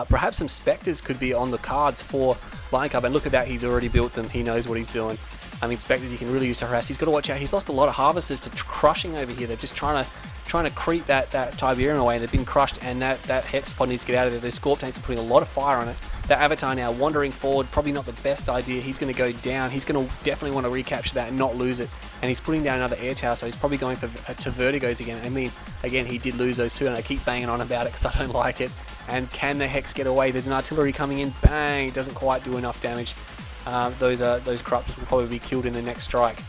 Perhaps some Spectres could be on the cards for lJackl, and look at that, he's already built them, he knows what he's doing. I mean, Spectres he can really use to harass. He's got to watch out, he's lost a lot of Harvesters to crushing over here. They're just trying to creep that Tiberium away, and they've been crushed, and that Hex pod needs to get out of there. Those Scorp tanks are putting a lot of fire on it. That Avatar now wandering forward, probably not the best idea. He's going to go down. He's going to definitely want to recapture that and not lose it. And he's putting down another air tower, so he's probably going to Vertigos again. I mean, again, he did lose those two, and I keep banging on about it because I don't like it. And can the Hex get away? There's an artillery coming in. Bang! Doesn't quite do enough damage. Those Corruptors will probably be killed in the next strike.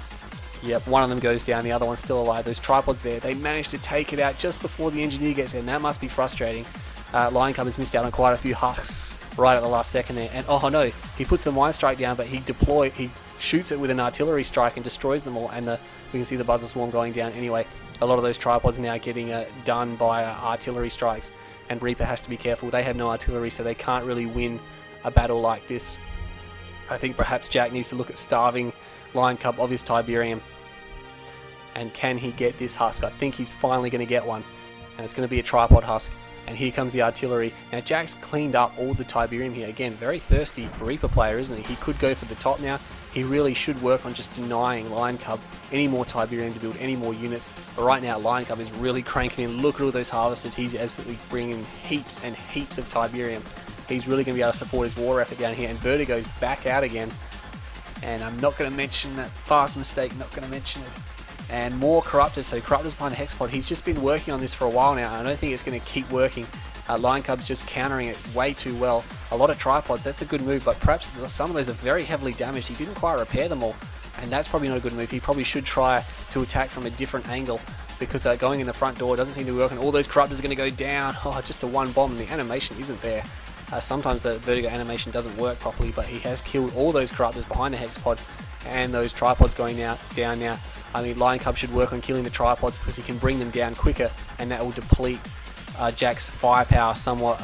Yep, one of them goes down, the other one's still alive. Those tripods there, they managed to take it out just before the engineer gets there, and that must be frustrating. lJackl has missed out on quite a few husks right at the last second there, and oh no, he puts the mine strike down, but he shoots it with an artillery strike and destroys them all, and we can see the Buzzer Swarm going down anyway. A lot of those tripods now getting done by artillery strikes, and Reaper has to be careful. They have no artillery, so they can't really win a battle like this. I think perhaps Jack needs to look at starving lJackl of his Tiberium. And can he get this husk? I think he's finally going to get one. And it's going to be a tripod husk. And here comes the artillery. Now Jack's cleaned up all the Tiberium here. Again, very thirsty Reaper player, isn't he? He could go for the top now. He really should work on just denying lJackl any more Tiberium to build any more units. But right now, lJackl is really cranking in. Look at all those Harvesters. He's absolutely bringing heaps and heaps of Tiberium. He's really going to be able to support his war effort down here. And Vertigo's back out again. And I'm not going to mention that fast mistake, not going to mention it. And more Corruptors, so Corruptors behind the Hex pod. He's just been working on this for a while now, and I don't think it's going to keep working. lJack's just countering it way too well. A lot of tripods, that's a good move, but perhaps some of those are very heavily damaged. He didn't quite repair them all, and that's probably not a good move. He probably should try to attack from a different angle, because going in the front door doesn't seem to be working. All those Corruptors are going to go down. Oh, just a one bomb, and the animation isn't there. Sometimes the Vertigo animation doesn't work properly, but he has killed all those Corruptors behind the Hex pod, and those tripods going down now. I mean, lJackl should work on killing the tripods because he can bring them down quicker, and that will deplete Jack's firepower somewhat,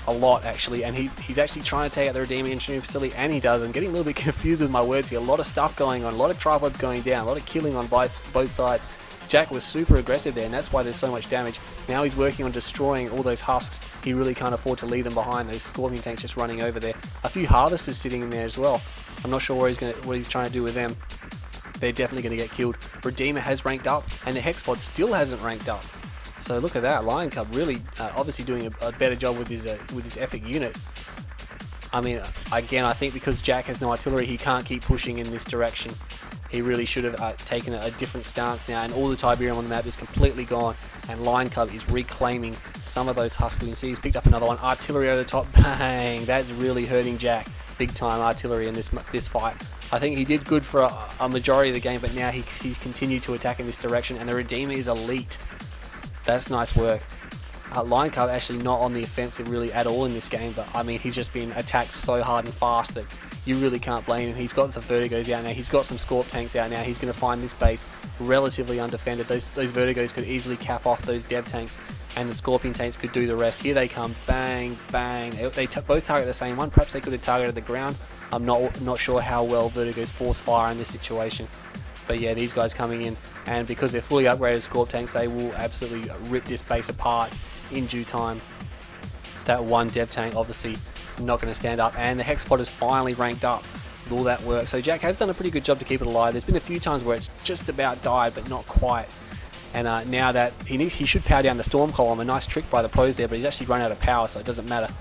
a lot actually. And he's actually trying to take out the Redeemer Engineering Facility, and he does. I'm getting a little bit confused with my words here. A lot of stuff going on, a lot of tripods going down, a lot of killing on both sides. Jack was super aggressive there, and that's why there's so much damage. Now he's working on destroying all those husks. He really can't afford to leave them behind. Those Scorpion tanks just running over there. A few Harvesters sitting in there as well. I'm not sure what he's trying to do with them. They're definitely going to get killed. Redeemer has ranked up, and the Hex pod still hasn't ranked up. So look at that. lJackl really obviously doing a better job with his epic unit. I mean, again, I think because Jack has no artillery, he can't keep pushing in this direction. He really should have taken a different stance now, and all the Tiberium on the map is completely gone, and lJackl is reclaiming some of those husks. You can see he's picked up another one. Artillery over the top, bang! That's really hurting Jack. Big time artillery in this fight. I think he did good for a majority of the game, but now he's continued to attack in this direction, and the Redeemer is elite. That's nice work. lJackl actually not on the offensive really at all in this game, but I mean, he's just been attacked so hard and fast that you really can't blame him. He's got some Vertigos out now, he's got some Scorp tanks out now. He's going to find this base relatively undefended. Those Vertigos could easily cap off those Dev tanks, and the Scorpion tanks could do the rest. Here they come, bang, bang. They both target the same one. Perhaps they could have targeted the ground. I'm not sure how well Vertigos force fire in this situation. But yeah, these guys coming in, and because they're fully upgraded Scorp tanks, they will absolutely rip this base apart in due time. That one Dev tank obviously not going to stand up, and the Hex pod is finally ranked up with all that work. So Jack has done a pretty good job to keep it alive. There's been a few times where it's just about died, but not quite. And now that he should power down the Storm Column. A nice trick by the pros there, but he's actually run out of power, so it doesn't matter.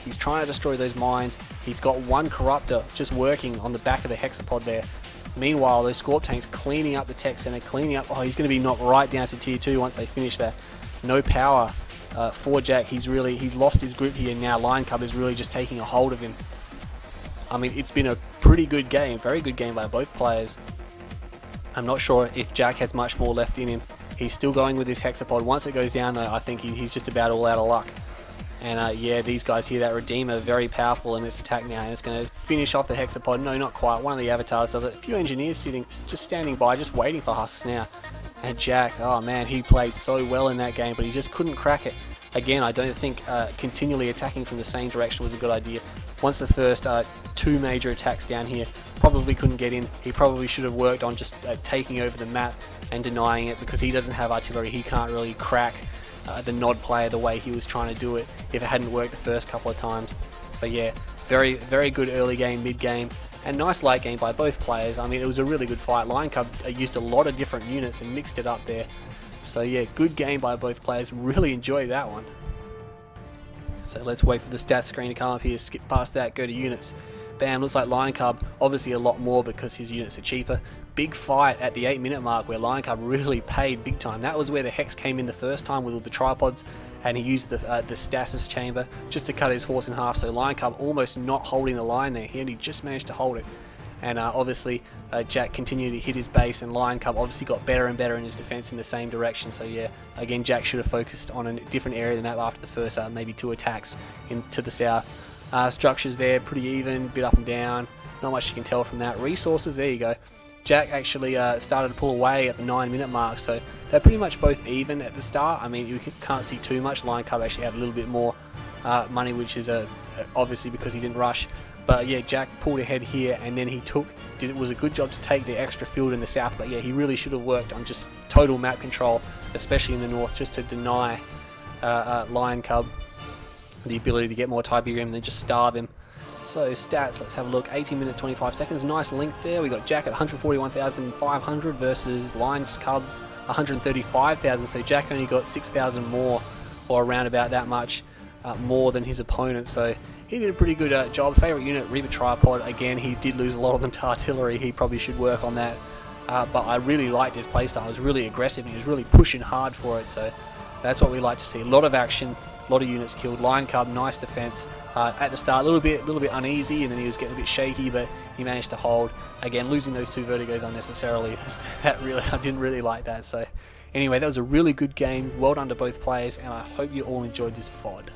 He's trying to destroy those mines. He's got one Corruptor just working on the back of the Hexapod there. Meanwhile, those Scorp tanks cleaning up the tech center, cleaning up. Oh, he's going to be knocked right down to tier 2 once they finish that. No power for Jack. He's lost his grip here now. lJackl is really just taking a hold of him. I mean, it's been a pretty good game, very good game by both players. I'm not sure if Jack has much more left in him. He's still going with his Hexapod. Once it goes down, though, I think he's just about all out of luck. And yeah, these guys here, that Redeemer, very powerful in its attack now, and it's going to finish off the Hexapod. No, not quite. One of the avatars does it. A few engineers just standing by, just waiting for husks now. And Jack, oh man, he played so well in that game, but he just couldn't crack it. Again, I don't think continually attacking from the same direction was a good idea. Once the first 2 major attacks down here, probably couldn't get in. He probably should have worked on just taking over the map and denying it, because he doesn't have artillery. He can't really crack the nod player the way he was trying to do it if it hadn't worked the first couple of times. But yeah, very good early game, mid game, and nice late game by both players. I mean, it was a really good fight. lJackl used a lot of different units and mixed it up there. So yeah, good game by both players. Really enjoyed that one. So let's wait for the stats screen to come up here, skip past that, go to units. Bam, looks like lJackl obviously a lot more because his units are cheaper. Big fight at the 8-minute mark where lJackl really paid big time. That was where the Hex came in the first time with all the tripods, and he used the stasis chamber just to cut his horse in half. So lJackl almost not holding the line there. He only just managed to hold it. And obviously Jack continued to hit his base, and lJackl obviously got better and better in his defense in the same direction. So yeah, again, Jack should have focused on a different area of the map after the first maybe 2 attacks to the south. Structures there, pretty even, bit up and down. Not much you can tell from that. Resources, there you go. Jack actually started to pull away at the 9-minute mark, so they're pretty much both even at the start. I mean, you can't see too much. lJackl actually had a little bit more money, which is obviously because he didn't rush. But yeah, Jack pulled ahead here, and then it was a good job to take the extra field in the south. But yeah, he really should have worked on just total map control, especially in the north, just to deny lJackl the ability to get more Tiberium and then just starve him. So stats, let's have a look. 18 minutes 25 seconds, nice length there. We got Jack at 141,500 versus lJackl 135,000. So Jack only got 6,000 more, or around about that much more than his opponent. So he did a pretty good job. Favorite unit, Reaper Tripod. Again, he did lose a lot of them to artillery. He probably should work on that. But I really liked his playstyle. It was really aggressive and he was really pushing hard for it. So that's what we like to see. A lot of action, a lot of units killed. lJackl, nice defense at the start. A little bit uneasy, and then he was getting a bit shaky, but he managed to hold. Again, losing those 2 vertigos unnecessarily. I didn't really like that. So anyway, that was a really good game. Well done to both players, and I hope you all enjoyed this VOD.